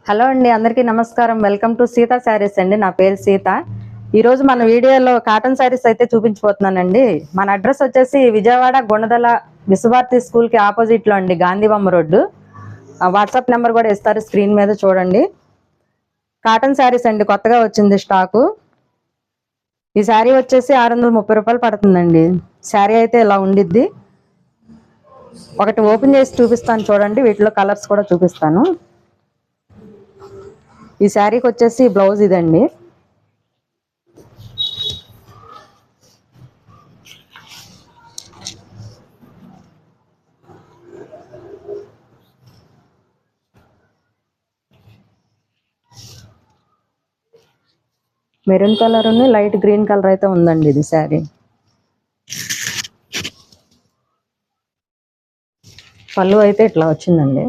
Hello అండి, అందరికీ నమస్కారం. వెల్కమ్ టు సీతా శారీస్ అండి. నా పేరు సీత. ఈరోజు మన వీడియోలో కాటన్ శారీస్ అయితే చూపించబోతున్నానండి. మన అడ్రస్ వచ్చేసి విజయవాడ గుణదల విశ్వభారతి స్కూల్కి ఆపోజిట్లో అండి, గాంధీబొమ్మ రోడ్డు. వాట్సాప్ నెంబర్ కూడా ఇస్తారు స్క్రీన్ మీద, చూడండి. కాటన్ శారీస్ అండి, కొత్తగా వచ్చింది స్టాకు. ఈ శారీ వచ్చేసి 630 రూపాయలు పడుతుందండి. శారీ అయితే ఇలా ఉండిద్ది. ఒకటి ఓపెన్ చేసి చూపిస్తాను చూడండి, వీటిలో కలర్స్ కూడా చూపిస్తాను. ఈ శారీకి వచ్చేసి బ్లౌజ్ ఇదండి. Maroon colour light green colour అయితే ఉందండి ఇది శారీ. పళ్ళు అయితే ఇట్లా వచ్చిందండి.